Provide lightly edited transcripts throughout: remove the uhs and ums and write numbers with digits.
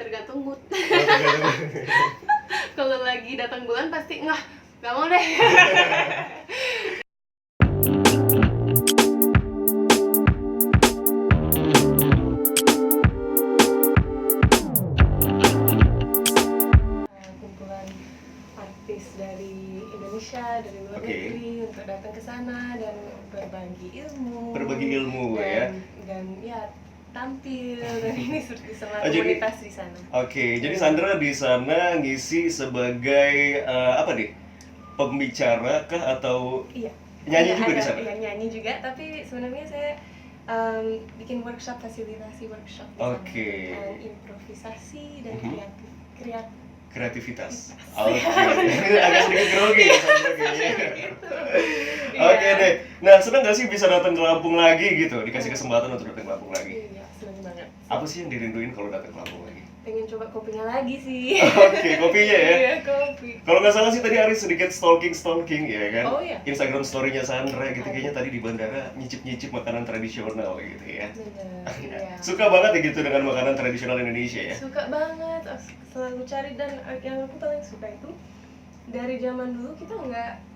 tergantung mood. Oh, tergantung. Kalau lagi datang bulan pasti nggak mau deh. Kumpulan artis dari Indonesia, dari luar negeri untuk datang ke sana dan berbagi ilmu dan ya tampil dan ini seperti sama komunitas di sana. Jadi Sandra di sana ngisi sebagai apa nih? Pembicara kah atau nyanyi juga di sana? Iya, nyanyi juga, tapi sebenarnya saya bikin workshop, fasilitasi workshop di sana. Improvisasi dan kreativitas. Agak sedikit grogi ya Sandra kayaknya. Oke deh. Nah, senang nggak sih bisa datang ke Lampung lagi gitu? Dikasih kesempatan untuk datang ke Lampung lagi? Iya, senang banget. Apa sih yang dirinduin kalau datang ke Lampung lagi? Pengen coba kopinya lagi sih. Kopinya ya? Iya, kopi. Kalau nggak salah sih tadi Aris sedikit stalking ya kan? Oh iya. Instagram story-nya Sandra gitu, kayaknya tadi di bandara nyicip-nyicip makanan tradisional gitu ya. Bener, iya. Suka banget ya gitu dengan makanan tradisional Indonesia ya? Suka banget, selalu cari, dan yang aku paling suka itu dari zaman dulu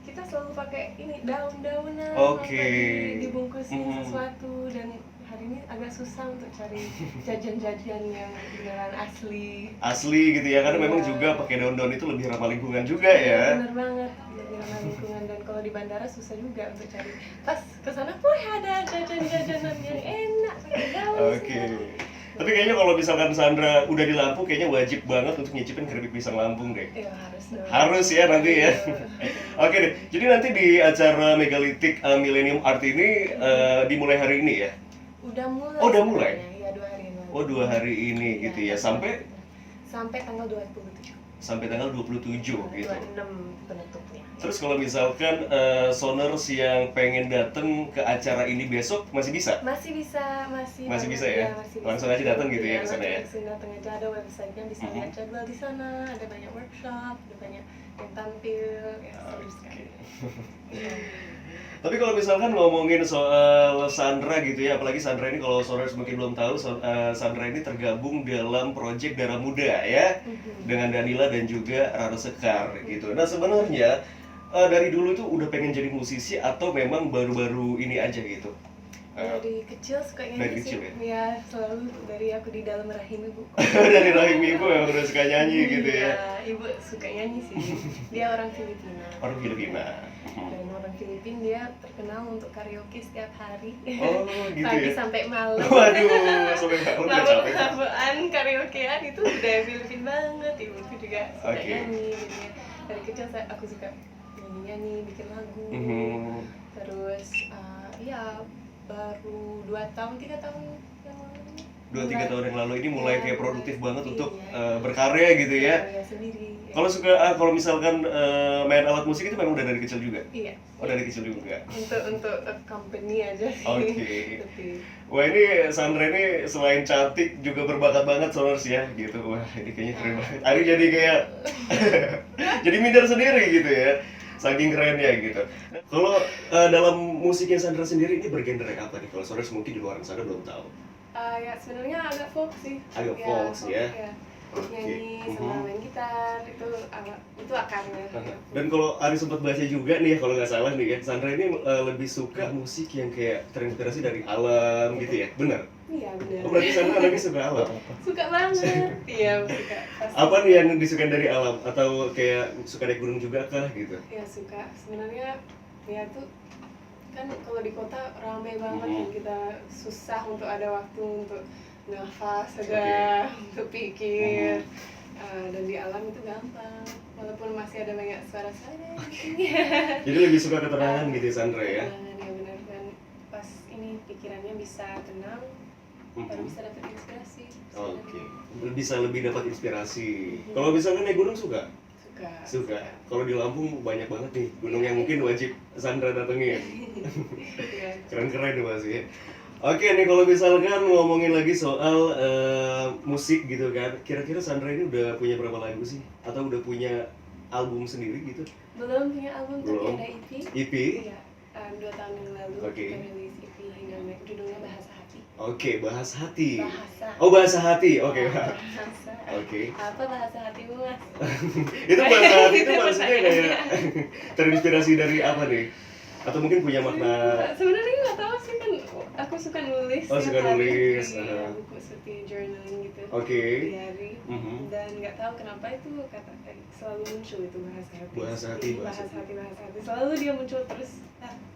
kita selalu pakai ini daun-daunan atau dibungkusin sesuatu, dan hari ini agak susah untuk cari jajan-jajan yang beneran asli gitu ya, karena memang juga pakai daun-daun itu lebih ramah lingkungan juga ya. Bener banget, lebih ramah lingkungan, dan kalau di bandara susah juga untuk cari. Pas kesana pun ada jajan-jajanan yang enak pakai daun. Tapi kayaknya kalau misalkan Sandra udah di Lampung, kayaknya wajib banget untuk nyicipin keripik pisang Lampung deh. Iya, harus dong. Harus ya nanti ya. Oke deh, jadi nanti di acara Megalitik Millennium Art ini dimulai hari ini ya? Udah mulai. Oh, udah mulai? Iya, 2 hari ini. Oh, 2 hari ini gitu ya, sampai tanggal 27. Sampai tanggal 27 gitu. 26 penutupnya. Terus kalau misalkan soners yang pengen datang ke acara ini besok masih bisa? Masih bisa ya? Langsung aja datang gitu ya ke sana ya? Langsung datang aja, ada website-nya, bisa lihat jadwal di sana, ada banyak workshop, ada banyak yang tampil, ya seru sekali. Tapi kalau misalkan ngomongin soal Sandra gitu ya, apalagi Sandra ini kalau soners mungkin belum tahu, Sandra ini tergabung dalam proyek Darah Muda ya, dengan Danila dan juga Rara Sekar gitu. Nah sebenarnya dari dulu itu udah pengen jadi musisi atau memang baru-baru ini aja gitu? Dari kecil suka nyanyi sih. Ya, selalu dari aku di dalam rahim ibu. Dari rahim ibu yang udah suka nyanyi gitu ya? Ibu suka nyanyi sih. Dia orang Filipina. Orang Filipina. Dan orang Filipina dia terkenal untuk karaoke setiap hari. Oh gitu pagi ya? sampai malam. Waduh, sampai malam udah capek. Mabuk-mabukan karaokean itu budaya Filipina banget. Ibuku juga suka nyanyi. Jadi dari kecil aku suka nyanyi, bikin lagu. Terus ya baru 2 tahun, 3 tahun yang lalu. 2-3 tahun yang lalu ini mulai kayak produktif banget untuk berkarya gitu ya? Iya, sendiri. Kalau misalkan main alat musik itu memang udah dari kecil juga? Iya. Oh, dari kecil juga? Untuk company aja sih. Oke. Wah, ini Sandra ini selain cantik juga berbakat banget soners ya gitu. Wah, ini kayaknya keren banget. Ari jadi kayak jadi minder sendiri gitu ya. Saking kerennya gitu. Kalau dalam musiknya Sandra sendiri ini bergenre apa nih? Kalau soners mungkin di luar sana belum tahu. Ya sebenarnya agak folk sih. Agak folk ya. Nyanyi sama main gitar itu akarnya. Dan kalau Ari sempat baca juga nih, kalau nggak salah nih ya, Sandra ini lebih suka musik yang kayak terinspirasi dari alam gitu ya, benar? Iya benar. Oh, berarti Sandra lagi suka alam? Suka banget. Iya suka. Apa nih yang disukai dari alam? Atau kayak suka naik gunung juga kah gitu? Ya suka. Sebenarnya ya tuh kan kalau di kota ramai banget dan kita susah untuk ada waktu untuk nafas, untuk pikir. Dan di alam itu gampang, walaupun masih ada banyak suara-suara. Jadi lebih suka ketenangan gitu ya Sandra ya? Ya benar, dan pas ini pikirannya bisa tenang, baru bisa dapat inspirasi. Bisa lebih dapat inspirasi. Kalau misalnya naik gunung suka? Suka. Kalau di Lampung banyak banget nih gunung yang mungkin wajib Sandra datengin. Keren-keren nih Mas ya. Oke nih, kalau misalkan ngomongin lagi soal musik gitu kan, kira-kira Sandra ini udah punya berapa lagu sih? Atau udah punya album sendiri gitu? Belum punya album, tapi ada EP. EP? Iya, 2 tahun yang lalu kita rilis EP yang judulnya Bahasa Hati. Oke, bahas hati. Bahasa. Oh, bahasa hati. Oke. Bahasa. Oke. Apa bahasa hatimu, Mas? Itu bahasa hati itu maksudnya kayak terinspirasi dari apa nih? Atau mungkin punya makna? Sebenarnya nggak tahu sih, kan aku suka nulis. Oh, suka nulis. Di buku seperti journaling gitu. Oke. Diary. Dan nggak tahu kenapa itu selalu muncul itu bahasa hati. Bahasa hati. Selalu dia muncul terus.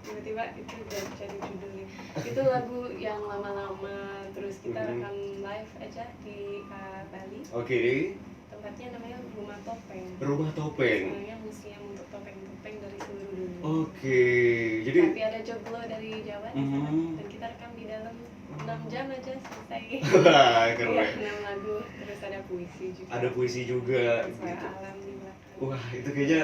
Tiba-tiba itu jadi judulnya. Itu lagu yang lama-lama, terus kita rekam live aja di Bali. Oke. Tempatnya namanya Rumah Topeng. Rumah Topeng. Sebenarnya museum untuk topeng-topeng dari seluruh dunia. Oke. Jadi tapi ada joglo dari Jawa di sana, dan kita rekam di dalam 6 jam aja selesai. Wah, keren. Ya, 6 lagu, terus ada puisi juga. Ada puisi juga. Suara Gitu. alam di belakang. Wah, itu kayaknya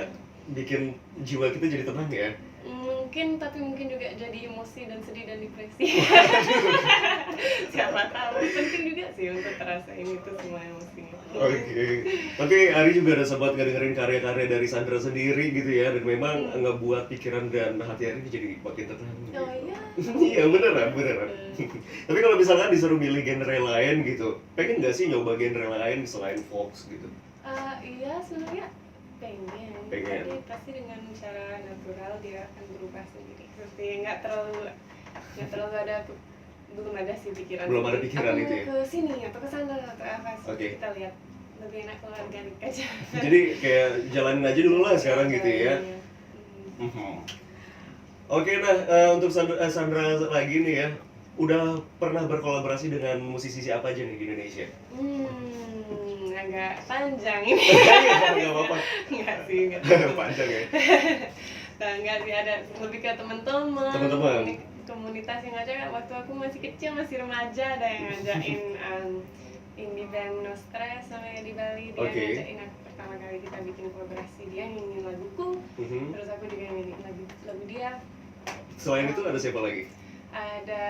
bikin jiwa kita jadi tenang ya. Mungkin, tapi mungkin juga jadi emosi dan sedih dan depresi. Siapa tahu, penting juga sih untuk terasain itu semua emosinya. Oke. Tapi Ari juga ada sempat ngedengerin karya-karya dari Sandra sendiri gitu ya, dan memang ngebuat pikiran dan hati Ari jadi makin tenang. Gitu. Oh iya? Iya, beneran. Tapi kalau misalkan disuruh milih genre lain gitu, pengen nggak sih nyoba genre lain selain Fox gitu? Iya, sebenarnya pengen. Tapi pasti dengan cara natural dia akan berubah sendiri. Seperti nggak terlalu ada, belum ada sih pikiran. Belum ada pikiran itu ya? Ke sini atau ke sana atau apa sih? Oke. Kita lihat, lebih enak kalau organik aja. Jadi kayak jalanin aja dulu lah sekarang gitu ya. Oke, nah untuk Sandra lagi nih ya, udah pernah berkolaborasi dengan musisi siapa aja nih di Indonesia? Agak panjang ini. Nggak apa-apa. Enggak sih. Panjang ya? Enggak sih, ada lebih ke teman-teman. Komunitas yang ngajak waktu aku masih kecil, masih remaja, ada yang ngajakin indie band No Stress namanya di Bali. Dia ngajakin aku pertama kali kita bikin kolaborasi, dia nyanyiin laguku, terus aku juga nyanyiin lagu dia. Selain itu ada siapa lagi? Ada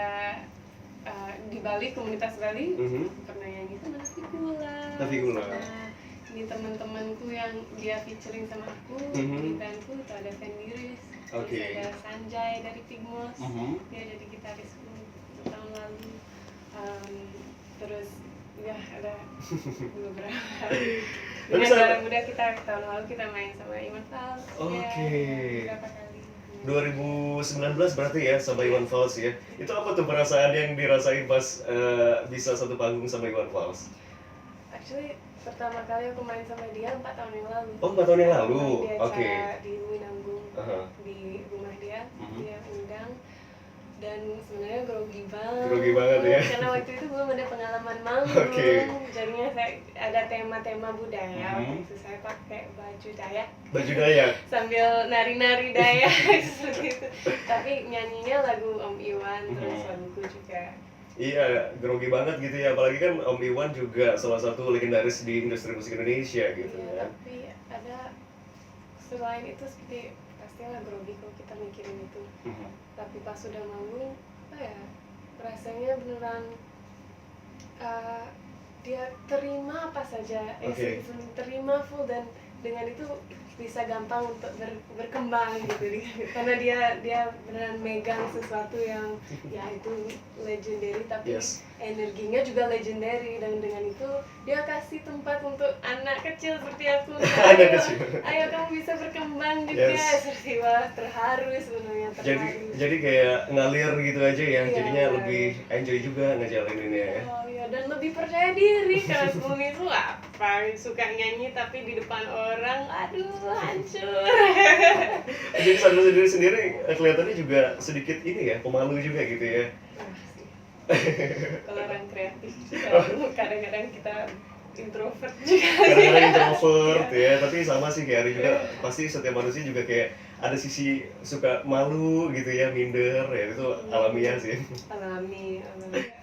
di Bali, komunitas Bali, pernah nyanyi sama Navigula. Ini teman-temanku yang dia featuring sama aku di bandku, itu ada Fendiris, ada Sanjay dari Pigmos, dia jadi gitarisku tahun lalu. Terus ya ada beberapa. Dengan cara muda kita tahun lalu kita main sama Iwan Fals. Beberapa kali. 2019 berarti ya sama Iwan Fals ya. Itu apa tuh perasaan yang dirasain pas bisa satu panggung sama Iwan Fals? Actually pertama kali aku main sama dia 4 tahun yang lalu. Oh, 4 tahun yang lalu. Oke. Di Winanggung, di rumah dia, dia undang. Dan sebenarnya grogi banget ya. Karena waktu itu belum ada pengalaman manggung. Jadinya ada tema-tema budaya. Waktu itu saya pakai baju Dayak sambil nari-nari Dayak seperti itu. Tapi nyanyinya lagu Om Iwan, terus laguku juga. Iya, grogi banget gitu ya, apalagi kan Om Iwan juga salah satu legendaris di industri musik Indonesia gitu ya. Tapi ada selain itu seperti pastilah grogi kalau kita mikirin itu. Tapi pas sudah manggung, apa ya, rasanya beneran dia terima apa saja, terima full, dan dengan itu bisa gampang untuk berkembang gitu, karena dia beneran megang sesuatu yang ya itu legendary, tapi energinya juga legendary, dan dengan itu dia kasih tempat untuk anak kecil seperti aku. Ayo kamu bisa berkembang juga. Seperti wah, terharu sebenarnya, terharu. Jadi kayak ngalir gitu aja ya, jadinya lebih enjoy juga ngejalaninnya ya. Oh iya, dan lebih percaya diri, karena sebelum itu apa, suka nyanyi tapi di depan orang, aduh hancur. Jadi Sandra sendiri kelihatannya juga sedikit ini ya, pemalu juga gitu ya. Kalau orang kreatif kadang-kadang kita introvert juga. Kadang-kadang introvert ya, tapi sama sih kayak Ari juga, pasti setiap manusia juga kayak ada sisi suka malu gitu ya, minder ya, itu alamiah sih. Alami.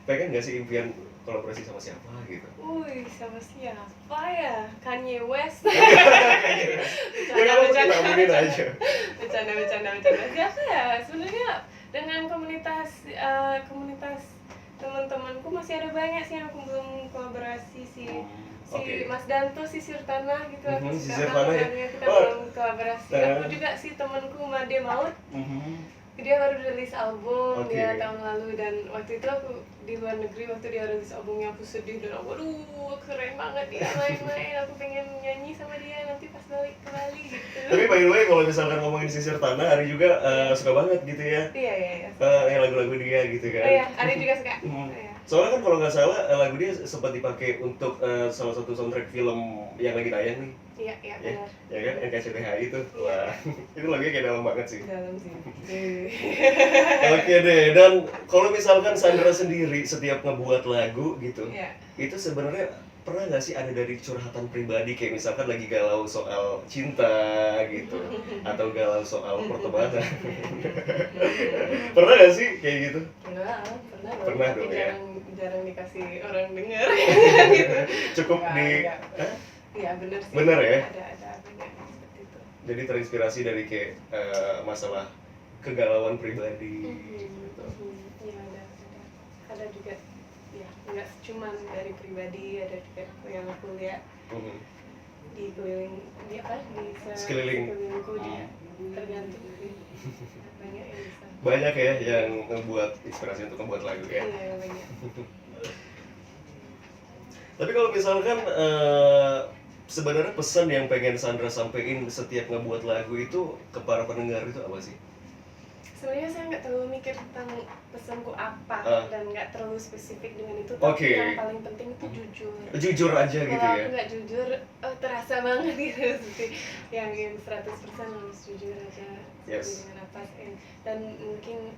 Pengen nggak sih impian kolaborasi sama siapa gitu? Sama siapa ya? Kanye West. Bercanda. Siapa ya? Sebenarnya dengan komunitas teman-temanku masih ada banyak sih yang aku belum kolaborasi sih. Mas Danto, Sisir Tanah gitu, aku suka banget ya. Kita belum kolaborasi. Aku juga sih temanku Made Maut. Dia baru rilis album dia tahun lalu, dan waktu itu aku di luar negeri waktu dia rilis albumnya aku sedih dan aku aduh keren banget dia main-main, aku pengen nyanyi sama dia nanti pas balik ke Bali gitu. Tapi by the way kalau misalkan ngomongin Sisir Tanah, Ari juga suka banget gitu ya. Iya. Yang lagu-lagu dia gitu kan. Iya, Ari juga suka. Iya. Soalnya kan kalau nggak salah lagu dia sempat dipakai untuk salah satu soundtrack film yang lagi tayang nih. Iya benar. Ya kan NKCTHI itu. Wah, itu lagunya kayak dalam banget sih. Dalam sih. Oke deh, dan kalau misalkan Sandra sendiri setiap ngebuat lagu gitu, itu sebenarnya pernah nggak sih ada dari curhatan pribadi kayak misalkan lagi galau soal cinta gitu, atau galau soal pertemanan? Pernah nggak sih kayak gitu? Pernah dong ya. Jarang dikasih orang dengar gitu. Cukup Iya benar sih. Benar ya. Ada seperti itu. Jadi terinspirasi dari kayak masalah kegalauan pribadi. Gitu. Iya ada juga. Ya nggak cuma dari pribadi, ada juga yang aku lihat di keliling di sekelilingku dia tergantung banyak yang bisa. Banyak ya yang membuat inspirasi untuk membuat lagu ya. Iya banyak. Tapi kalau misalkan sebenarnya pesan yang pengen Sandra sampein setiap ngebuat lagu itu ke para pendengar itu apa sih? Sebenarnya saya nggak terlalu mikir tentang pesanku apa dan nggak terlalu spesifik dengan itu, tapi yang paling penting itu jujur. Jujur aja gitu ya? Kalau aku nggak jujur, terasa banget gitu. yang 100% harus jujur aja dengan apa. Dan mungkin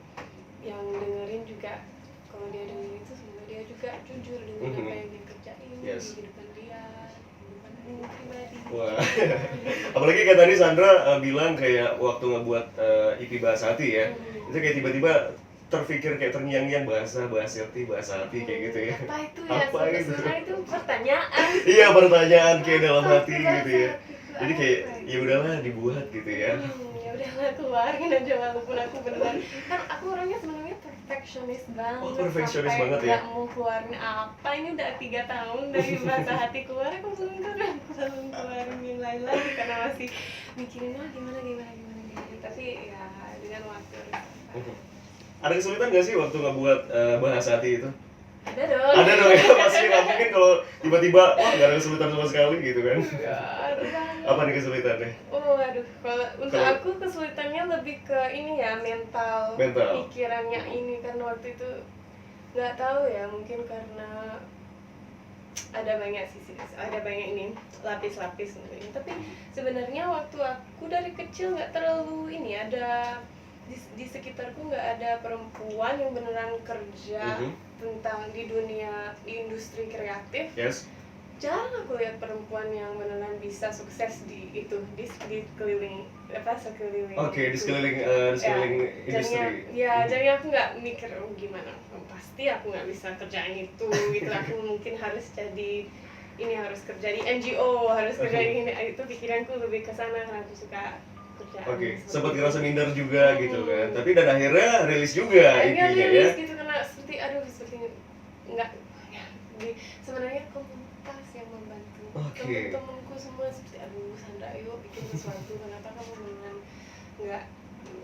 yang dengerin juga, kalau dia dengerin itu semoga dia juga jujur dengan apa yang dia kerjain di kehidupan dia. Pribadi. Wah, apalagi kayak tadi Sandra bilang kayak waktu ngebuat EP Bahasa Hati ya, itu kayak tiba-tiba terpikir kayak terngiang-ngiang bahasa hati kayak gitu ya. Apa itu ya? Sebenarnya itu pertanyaan. Iya, pertanyaan kayak dalam hati gitu ya. Jadi kayak ya udahlah dibuat gitu ya. Ya udahlah keluarin aja walaupun aku beneran kan aku orangnya sebenarnya perfeksionis banget. Oh, perfeksionis banget ya. Nggak mau keluarin apa, ini udah 3 tahun dari Bahasa Hati keluar aku belum keluarin yang lain lagi karena masih mikirin gimana tapi ya dengan waktu. Ada kesulitan nggak sih waktu ngebuat Bahasa Hati itu? Ada dong. Ada dong ya, pasti nggak mungkin kalau tiba-tiba nggak ada kesulitan sama sekali gitu kan? Apa nih kesulitannya? Aduh, kalau untuk aku kesulitannya lebih ke ini ya mental. Pikirannya ini karena waktu itu nggak tahu ya, mungkin karena ada banyak ini lapis-lapis mungkin. Tapi sebenarnya waktu aku dari kecil nggak terlalu ini ada di sekitarku nggak ada perempuan yang beneran kerja tentang di industri kreatif. Jarang aku lihat perempuan yang beneran bisa sukses di sekeliling sekeliling. Di sekeliling industri. Jadi aku nggak mikir gimana. Pasti aku nggak bisa kerjaan itu gitu. Aku mungkin harus harus kerja di NGO, harus kerja di ini. Itu pikiranku lebih ke sana karena aku suka kerjaan. Sempat ngerasa minder juga gitu kan. Tapi dan akhirnya rilis juga IP-nya ya. Rilis gitu karena seperti nggak ya. Sebenarnya komunitas yang membantu. Temen-temenku semua seperti Sandra ayo bikin sesuatu, kenapa kamu nggak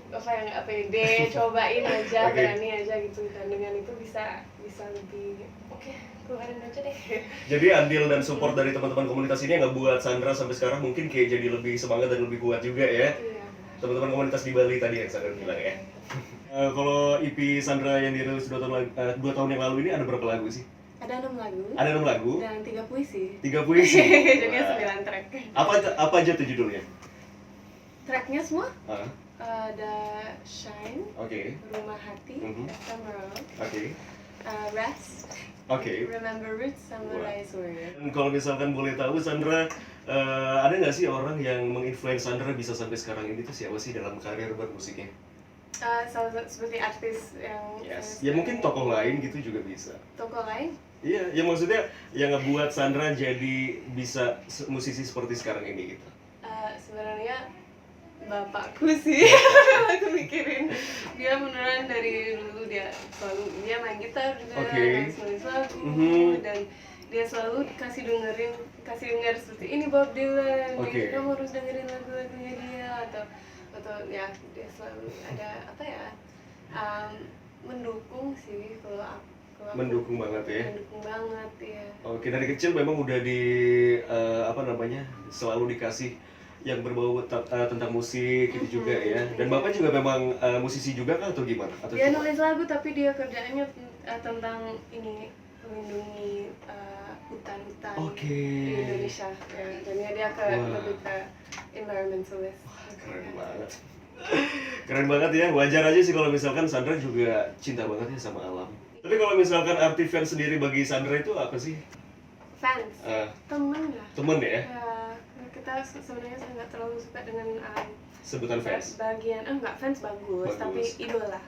nggak pede, cobain aja, berani aja gitu, dan dengan itu bisa lebih keluarin aja deh. Jadi andil dan support dari teman-teman komunitas ini yang ngebuat Sandra sampai sekarang mungkin kayak jadi lebih semangat dan lebih kuat juga ya. Teman-teman komunitas di Bali tadi yang Sandra bilang ya. Kalau EP Sandra yang dirilis 2 tahun yang lalu ini ada berapa lagu sih? Ada 6 lagu. Ada 6 lagu? Dan 3 puisi. 3 puisi? Jadi 9 track. Apa aja tuh judulnya? Tracknya semua? Ada Shine, Rumah Hati, Emerald, Rest, Remember Roots, sama Rise Warrior. Dan kalau misalkan boleh tahu Sandra, ada nggak sih orang yang menginfluence Sandra bisa sampai sekarang ini tuh siapa sih dalam karir bermusiknya? Seperti artis yang ya mungkin tokoh lain gitu juga bisa. Tokoh lain? Iya, ya maksudnya yang ngebuat Sandra jadi bisa musisi seperti sekarang ini gitu. Sebenarnya bapakku sih. Aku mikirin dia beneran dari dulu dia main gitar juga, nulis lagu, dan dia selalu kasih denger seperti ini Bob Dylan, kamu harus dengerin lagu-lagunya dia, atau ya dia selalu ada mendukung sih Mendukung banget ya. Mendukung banget ya. Oke, dari kecil memang udah selalu dikasih yang berbau tentang musik gitu juga ya. Dan Bapak juga memang musisi juga kah atau gimana? Atau dia nulis lagu tapi dia kerjaannya tentang ini melindungi hutan-hutan di Indonesia ya. Jadinya dia lebih ke environmentalist. Keren banget. Keren banget ya, wajar aja sih kalau misalkan Sandra juga cinta banget ya sama alam. Tapi kalau misalkan arti fans sendiri bagi Sandra itu apa sih? Fans? Temen lah. Temen ya? Kita sebenarnya saya nggak terlalu suka dengan sebutan fans? Enggak, fans bagus, tapi idola.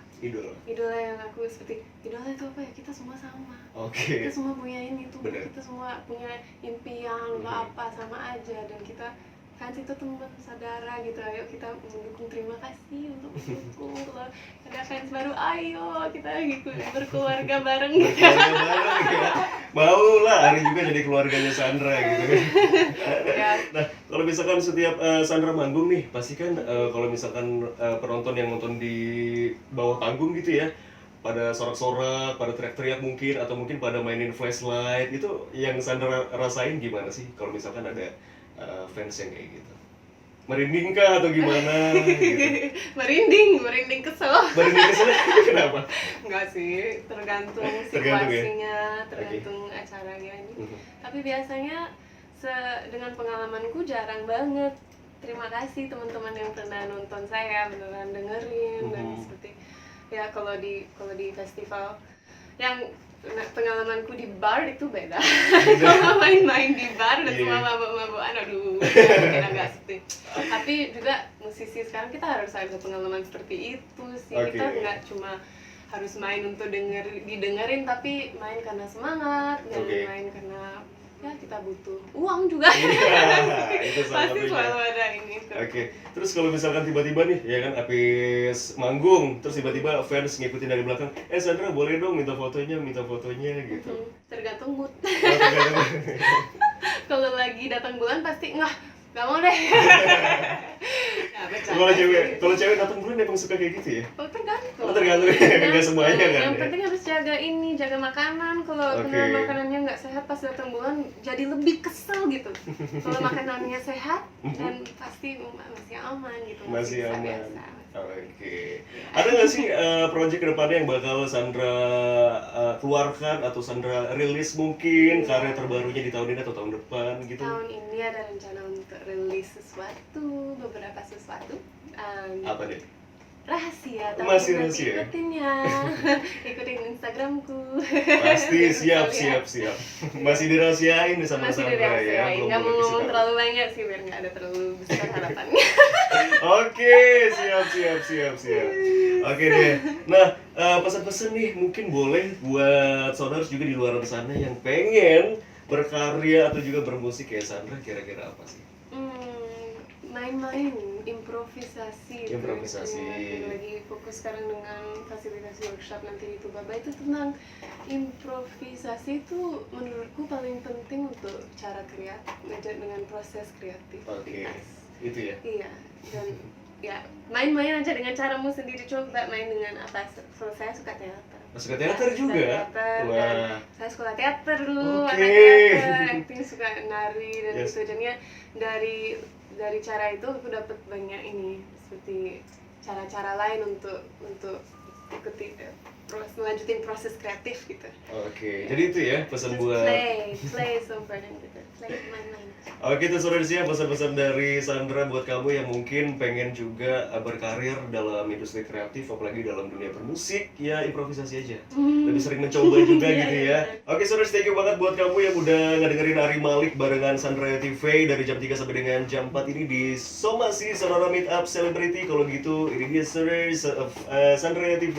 Idola yang aku seperti, idola itu apa ya, kita semua sama. Kita semua punya ini tuh, kita semua punya impian, apa sama aja. Dan kita fans itu teman, saudara gitu. Ayo kita mendukung, terima kasih untuk mendukung. Kalau ada fans baru, ayo kita berkeluarga bareng gitu. Mau lah, Ari juga jadi keluarganya Sandra gitu kan. Nah, kalau misalkan setiap Sandra manggung nih, pasti kan kalau misalkan penonton yang nonton di bawah panggung gitu ya, pada sorak-sorak, pada teriak-teriak mungkin, atau mungkin pada mainin flashlight, itu yang Sandra rasain gimana sih kalau misalkan ada fans yang kayak gitu? Merinding kah atau gimana gitu? merinding kesel. Merinding kesel kenapa? Enggak sih, tergantung situasinya, tergantung acaranya ini. Tapi biasanya dengan pengalamanku jarang banget. Terima kasih teman-teman yang pernah nonton saya, beneran dengerin dan seperti ya kalau di festival yang pengalamanku di bar itu beda. Kalau main-main di bar dan semua mabuk-mabukan, aduh, mungkin agak seperti. Tapi juga musisi sekarang kita harus ada pengalaman seperti itu sih. Kita nggak cuma harus main untuk didengerin, tapi main karena semangat, dan main karena ya kita butuh uang juga. Itu pasti selalu ada ini. Terus kalau misalkan tiba-tiba nih, ya kan, habis manggung, terus tiba-tiba fans ngikutin dari belakang, Sandra boleh dong minta fotonya gitu. Tergantung mood. Kalau lagi datang bulan pasti nggak mau deh. Kalau cewek datang bulan emang suka kayak gitu ya? Tergantung. Nggak semuanya kan. Yang penting harus jaga makanan. Kalau makanannya nggak sehat pas datang bulan jadi lebih kesel gitu. Kalau makanannya sehat dan pasti masih aman gitu. Masih aman. Ada nggak sih proyek kedepannya yang bakal Sandra keluarkan atau Sandra rilis mungkin karya terbarunya di tahun ini atau tahun depan gitu? Tahun ini ada rencana untuk rilis beberapa sesuatu. Apa deh? Rahasia, tapi masih rahasia. Ikutin Instagramku. Pasti siap. Masih dirahasiain sama Sandra ya. Nggak mau ngomong terlalu banyak sih biar nggak ada terlalu besar harapannya. Siap. Oke deh. Nah, pesan-pesan nih mungkin boleh buat saudara juga di luar sana yang pengen berkarya atau juga bermusik kayak Sandra, kira-kira apa sih? Main-main, improvisasi. Lagi fokus sekarang dengan fasilitasi workshop nanti di Tubaba, itu tentang improvisasi. Itu menurutku paling penting untuk cara kreatif, dengan proses kreativitas. Itu ya? Iya, dan ya main-main aja dengan caramu sendiri, coba main dengan apa. Saya suka teater. Suka teater juga? Wah. Saya sekolah teater dulu, anak teater, acting, suka nari dan gitu. Jadinya dari cara itu aku dapat banyak ini, seperti cara-cara lain untuk ikuti melanjutin proses kreatif gitu. Jadi itu ya pesan buat play so important gitu. Play main-main. Itu sudah siap pesan-pesan dari Sandra buat kamu yang mungkin pengen juga berkarir dalam industri kreatif, apalagi dalam dunia bermusik, ya improvisasi aja. Lebih sering mencoba juga gitu ya. Saudara, thank you banget buat kamu yang udah ngedengerin Ari Malik barengan Sandra TV dari jam 3 sampai dengan jam 4 ini di Somasi Sonora Meet Up Celebrity. Kalau gitu, ini dia Sandra TV.